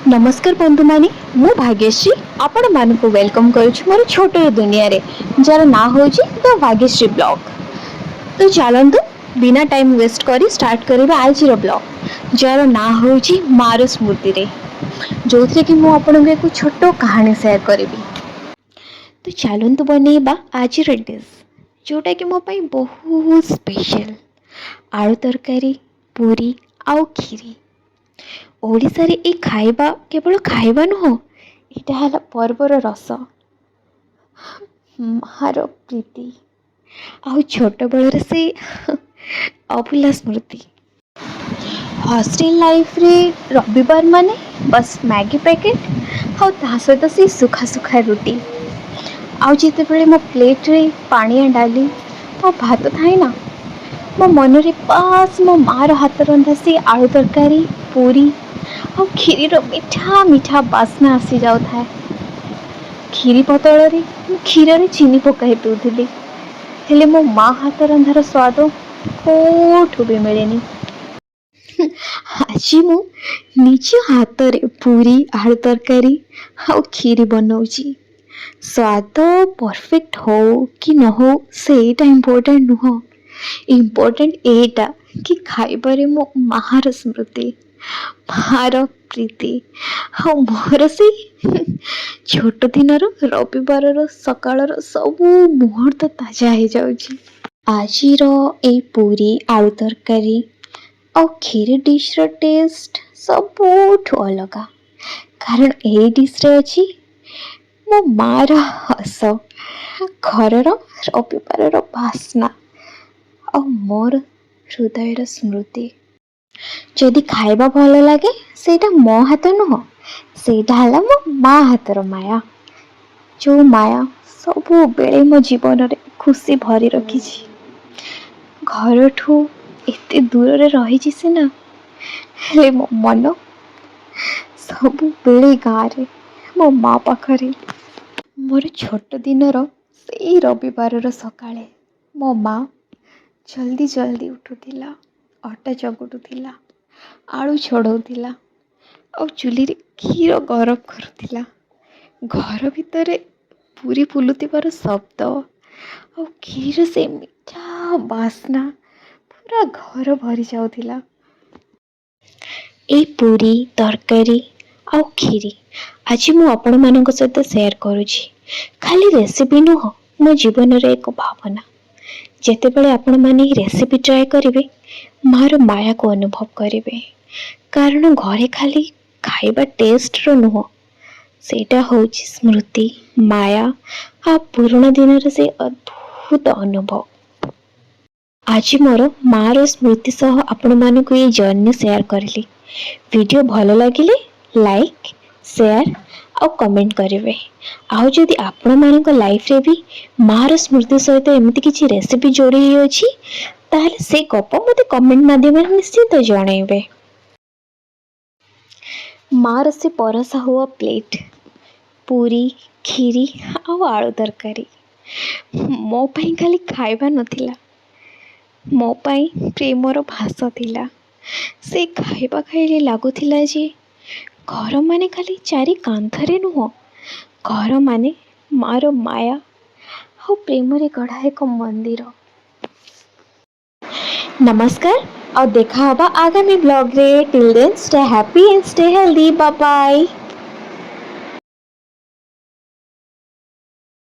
नमस्कार बंधु मानी मु भाग्यश्री आपण मानक वेलकम करुछु मोर छोट दुनिया रे जार ना होची द भाग्यश्री ब्लॉग। तो चलंतु बिना टाइम वेस्ट करी स्टार्ट करबा आज रो ब्लॉग जार ना होची मार स्मृति रे जोथरे कि मु आपन एक छोट कहानी शेयर करबी। तो चलंतु बनेबा आज रो डिश जोटा कि मो पई बहुत स्पेशल आलू तरकारी पूरी आउ खीरी। ओडिशा रे ए खाइबा केवल खाइबा नुह इटा हला पर्वर रस मार प्रीति आउ छोट बेलर से अभूला स्मृति। हॉस्टल लाइफ रे रविवार माने बस मैगी पैकेट आउ ता सहित से सुखा सुखा रोटी आउ जिते बेले मो प्लेट रे पानी डाली और भात थाए ना मो मन रे पास मो मार हाथ रंधा से आलू तरकारी पूरी और खीरी रो मीठा मीठा बास्ना आसी जाउ थाए। खीरी बदल रे क्षीर रे चीनी पकाई दउथिली हेले मो माँ हाथ रंधार स्वाद कोठु भी मिलेनी। आज मु निज हाथ रे पूरी आलू तरकारी और खीरी बनाउची। स्वाद परफेक्ट हो कि न हो सेटा इम्पोर्टेंट नुह इम्पोर्टेंट एटा कि खाइबारे मो मार स्मृति मार प्रीति हाँ मोर से छोट दिन रविवार सकाळ सबू मुहूर्त ताजा हो जाउची। आज ए पूरी आलू तरकारी और खीर डिश रो टेस्ट सबुठ अलगा कारण ए डिश रे अछि मो मार हस घर रविवार बास्ना और मोर हृदय स्मृति। जदि खाइबा भल लगे सेटा मो हाथ नुह सेटा हला मो माँ हाथर माया जो माया सबु बेले मो जीवन रे खुशी भरी रखिछि। घर ठू एते दूर रे रही सिना हेले मो मन सबु बेले गाँ रे मो माँ पाखरे। मोर छोट दिनर से रविवार सकाळे मो माँ जल्दी जल्दी उठुथिला अटा चकुटुथिला आलू छड़ौथिला और चुली रे खीर गरम करुथिला। घर भितर पूरी फुलुथिबार शब्द और खीर से मीठा बास्ना पूरा घर भरी जाउथिला। ए पूरी तरकारी आउ खीरी आज मु आपण मानक सहित शेयर करुछि। खाली रेसिपी नुह मो जीवन रे एक भावना जेतेबेले आपण माने रेसिपी ट्राई करिवे मार माया को अनुभव करिवे कारण घरे खाली खाइबा टेस्ट रो नुह सेटा होछि स्मृति माया आ पुराना दिन रे से अद्भुत अनुभव। आज मोर मार स्मृति सह आपण मानक ये जर्नी शेयर करली। वीडियो भल लगिले लाइक शेयर और कमेंट करेंगे। आउ जदि आपण मानक लाइफ रे भी मार स्मृति सहित एमती किसी रेसिपी जोड़ी अछि ताहले से गप मते कमेंट माध्यम निश्चित जणाइबे। मार से परसा हुआ प्लेट पूरी खीरी आउ आलू तरकारी मो पई खाली खाइबा नथिला मो पई प्रेमर भाषा थिला। से खाइबा खाइले लागुथिला जे घर माने खाली चारि कांथरे नुह घर माने मार माया और प्रेम रे गढ़ा एक मंदिर। नमस्कार और देखा हबा आगामी ब्लॉग रे। Till then stay happy and stay healthy. Bye bye.